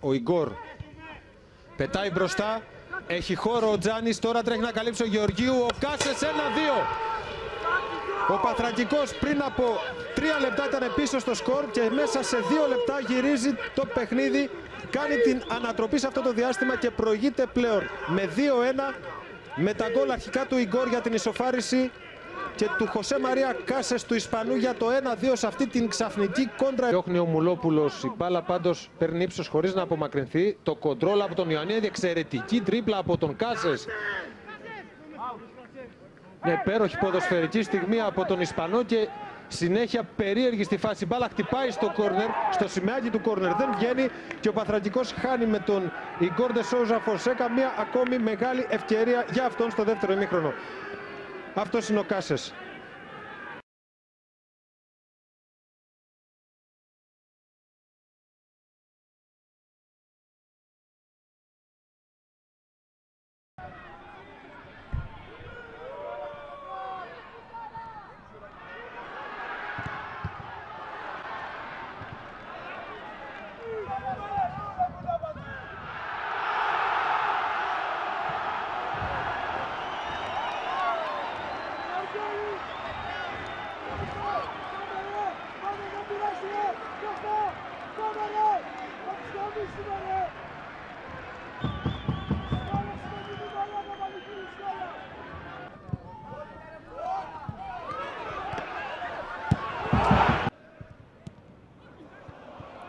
Ο Ιγκόρ πετάει μπροστά. Έχει χώρο ο Τζάνης. Τώρα τρέχει να καλύψει ο Γεωργίου. Ο Κάσες 1-2. Ο Πανθρακικός πριν από 3 λεπτά ήταν πίσω στο σκορ και μέσα σε 2 λεπτά γυρίζει το παιχνίδι. Κάνει την ανατροπή σε αυτό το διάστημα και προηγείται πλέον με 2-1 με τα γκολ αρχικά του Ιγκόρ για την ισοφάριση και του Χωσέ Μαρία Κάσες του Ισπανού για το 1-2 σε αυτή την ξαφνική κόντρα. Διώχνει ο Μουλόπουλος, η μπάλα πάντως παίρνει ύψος χωρίς να απομακρυνθεί. Το κοντρόλ από τον Ιωαννίδη, εξαιρετική τρίπλα από τον Κάσες. Μια υπέροχη ποδοσφαιρική στιγμή από τον Ισπανό και συνέχεια περίεργη στη φάση. Μπάλα χτυπάει στο κόρνερ, στο σημαίακι του κόρνερ, δεν βγαίνει και ο Πανθρακικός χάνει με τον Ιγκόρ ντε Σόουζα Φονσέκα μια ακόμη μεγάλη ευκαιρία για αυτόν στο δεύτερο ημίχρονο. Αυτός είναι ο Κάσες.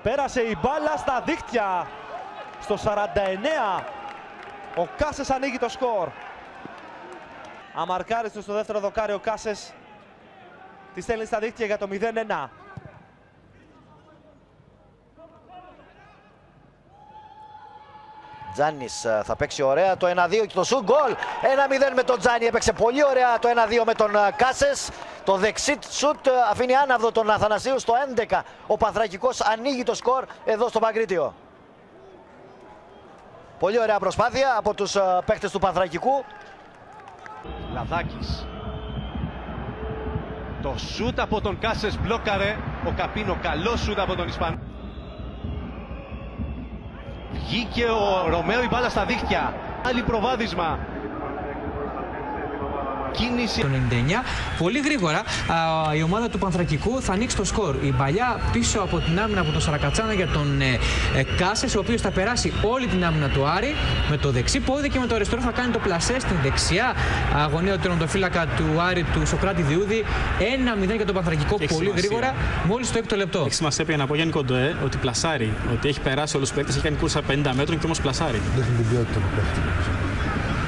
Πέρασε η μπάλα στα δίχτυα. Στο 49 ο Κάσες ανοίγει το σκορ. Αμαρκάριστος στο δεύτερο δοκάρι ο Κάσες. Τη στέλνει στα δίχτυα για το 0-1. Τζάνης θα παίξει ωραία το 1-2 και το σουτ γκολ. 1-0 με τον Τζάνι, έπαιξε πολύ ωραία το 1-2 με τον Κάσες. Το δεξί σουτ αφήνει άναυδο τον Αθανασίου στο 11. Ο Πανθρακικός ανοίγει το σκορ εδώ στο Παγκρίτιο. Πολύ ωραία προσπάθεια από τους παίκτες του Πανθρακικού. Λαδάκης. Το σουτ από τον Κάσες μπλόκαρε. Ο Καπίνο, καλό σουτ από τον Ισπανό. Βγήκε ο Ρωμαίο, η μπάλα στα δίχτυα. Άλλη προβάδισμα. Κίνηση. Το 99, πολύ γρήγορα η ομάδα του Πανθρακικού θα ανοίξει το σκορ. Η παλιά πίσω από την άμυνα από τον Σαρακατσάνα για τον Κάσες, ο οποίος θα περάσει όλη την άμυνα του Άρη με το δεξί πόδι και με το αριστερό θα κάνει το πλασέ στην δεξιά αγωνία του τερματοφύλακα του Άρη, του Σοκράτη Διούδη. 1-0 για τον Πανθρακικό, πολύ γρήγορα, μόλις το 6ο λεπτό. Έχει σημασία πια να πω Γιάννη Κοντοέ ότι πλασάρει, ότι έχει περάσει όλους τους παίκτες, έχει κάνει κούρσα 50 μέτρων και όμως πλασάρει. Δείχνει την ποιότητα του παίκτη.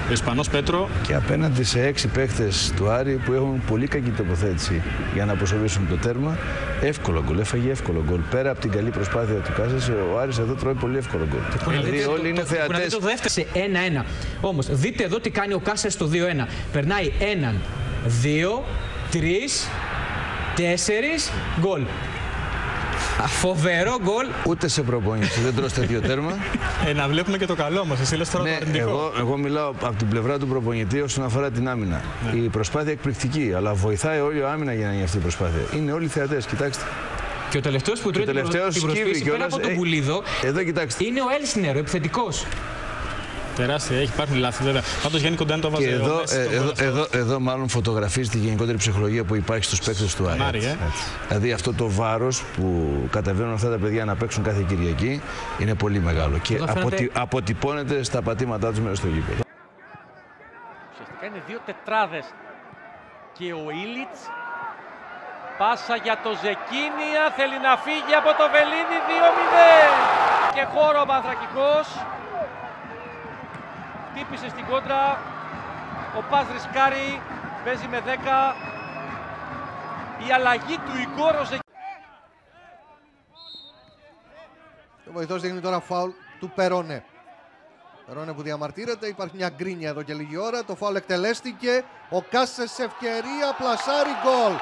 Ο Ισπανός Πέτρο. Και απέναντι σε 6 παίκτες του Άρη που έχουν πολύ κακή τοποθέτηση για να αποσοβήσουν το τέρμα, εύκολο γκολ. Έφαγε εύκολο γκολ. Πέρα από την καλή προσπάθεια του Κάσες, ο Άρης εδώ τρώει πολύ εύκολο γκολ. Δηλαδή όλοι είναι θεατές. Το δεύτερο σε 1-1. Όμως δείτε εδώ τι κάνει ο Κάσες στο 2-1. Περνάει 1, 2, 3, 4 γκολ. Φοβερό γκολ. Ούτε σε προπόνηση δεν τρως τέτοιο τέρμα. Να βλέπουμε και το καλό μας. Εσύ λες τώρα το αρνητικό. Εγώ μιλάω από την πλευρά του προπονητή όσον αφορά την άμυνα. Η προσπάθεια εκπληκτική, αλλά βοηθάει όλη η άμυνα για να γίνει αυτή η προσπάθεια. Είναι όλοι θεατές, κοιτάξτε. Και ο τελευταίος που τρώει την προσποίηση πέρα από τον Πουλίδο είναι ο Έλσινερ, ο επιθετικός. Τεράστια, υπάρχουν λάθη βέβαια. Πάντως Γιάννη Κοντοέ το βάζει. Εδώ μάλλον φωτογραφίζει τη γενικότερη ψυχολογία που υπάρχει στους παίκτες του Άρη. Δηλαδή αυτό το βάρος που καταβαίνουν αυτά τα παιδιά να παίξουν κάθε Κυριακή είναι πολύ μεγάλο και αποτυπώνεται στα πατήματά τους μέσα στο γήπεδο. Ουσιαστικά είναι 2 τετράδες και ο Ήλιτς πάσα για το Ζεκίνια, θέλει να φύγει από το Βελίδι. 2-0 και χώρο ο Πανθρακικός. Χτύπησε στην κόντρα, ο Πας ρισκάρει, παίζει με 10. Η αλλαγή του Ιγκόρ. Ο βοηθός δείχνει τώρα φάουλ του Περόνε. Περόνε που διαμαρτύρεται, υπάρχει μια γκρίνια εδώ και λίγη ώρα. Το φάουλ εκτελέστηκε, ο Κάσες σε ευκαιρία, πλασάρει, γκολ.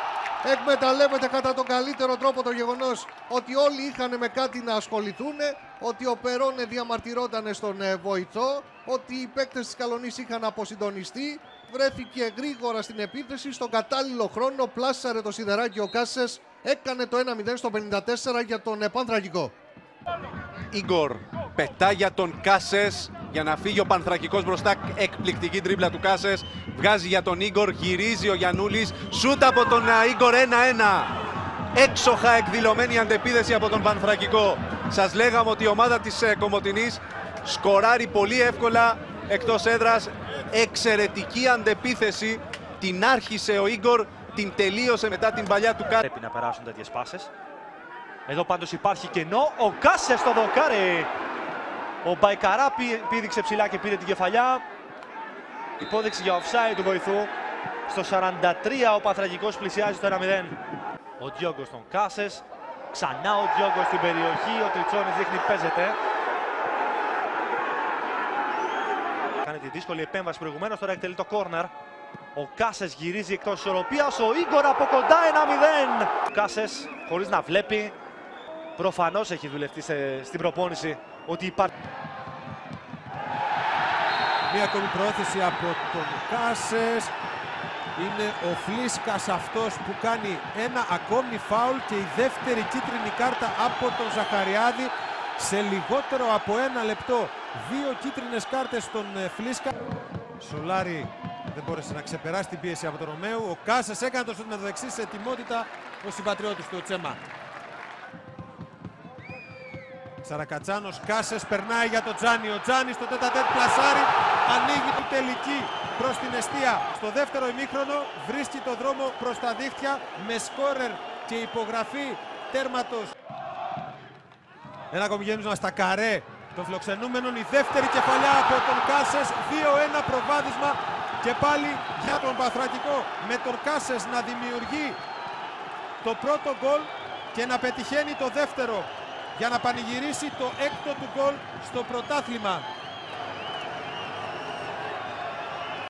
Εκμεταλλεύεται κατά τον καλύτερο τρόπο το γεγονός ότι όλοι είχαν με κάτι να ασχοληθούν, ότι ο Περόνε διαμαρτυρόταν στον βοηθό, ότι οι παίκτες της Καλονής είχαν αποσυντονιστεί, βρέθηκε γρήγορα στην επίθεση, στον κατάλληλο χρόνο πλάσαρε το σιδεράκι ο Κάσες, έκανε το 1-0 στο 54 για τον Πανθρακικό. Ίγκορ πετά για τον Κάσες για να φύγει ο Πανθρακικός μπροστά. Εκπληκτική τρίπλα του Κάσες. Βγάζει για τον Ίγκορ, γυρίζει ο Γιαννούλης. Σούτ από τον Ίγκορ, 1-1. Έξοχα εκδηλωμένη αντεπίδεση από τον Πανθρακικό. Σας λέγαμε ότι η ομάδα της Κομοτηνής σκοράρει πολύ εύκολα εκτός έδρας. Εξαιρετική αντεπίθεση. Την άρχισε ο Ίγκορ, την τελείωσε μετά την παλιά του Κάσες. Πρέπει να περάσουν τέτοιες πάσες. Εδώ πάντως υπάρχει κενό. Ο Κάσες το δοκάρει. Ο Μπαϊκαρά πήδηξε ψηλά και πήρε την κεφαλιά. Υπόδειξη για offside του βοηθού. Στο 43 ο Πανθρακικός πλησιάζει στο 1-0. Ο Διόγκος τον Κάσες. Ξανά ο Διόγκος στην περιοχή. Ο Τριτσόνης δείχνει παίζεται. Κάνει τη δύσκολη επέμβαση προηγουμένως. Τώρα εκτελεί το κόρνερ. Ο Κάσες γυρίζει εκτός ισορροπίας. Ο Ίγκορ από κοντά 1-0. Ο Κάσες χωρίς να βλέπει. Προφανώς έχει δουλευτεί στην προπόνηση ότι υπάρχει. Μία ακόμη πρόθεση από τον Κάσες. Είναι ο Φλίσκας αυτός που κάνει ένα ακόμη φάουλ και η δεύτερη κίτρινη κάρτα από τον Ζαχαριάδη σε λιγότερο από 1 λεπτό. 2 κίτρινες κάρτες στον Φλίσκα. Σολάρη δεν μπόρεσε να ξεπεράσει την πίεση από τον Ρωμαίου. Ο Κάσες έκανε το σούτ με το δεξί σε ετοιμότητα ο συμπατριώτης του, ο Τσέμα. Σαρακατσάνος, Κάσες περνάει για τον Τζάνι. Ο Τζάνι στο τέτα-τέτ πλασάρι, ανοίγει την τελική προς την εστία. Στο δεύτερο ημίχρονο βρίσκει το δρόμο προς τα δίχτυα με σκόρερ και υπογραφή τέρματος. Ένα ακόμη γέμισμα στα καρέ των φιλοξενούμενων. Η δεύτερη κεφαλιά από τον Κάσες. 2-1 προβάδισμα και πάλι για τον Πανθρακικό. Με τον Κάσες να δημιουργεί το πρώτο γκολ και να πετυχαίνει το δεύτερο για να πανηγυρίσει το έκτο του γκολ στο πρωτάθλημα.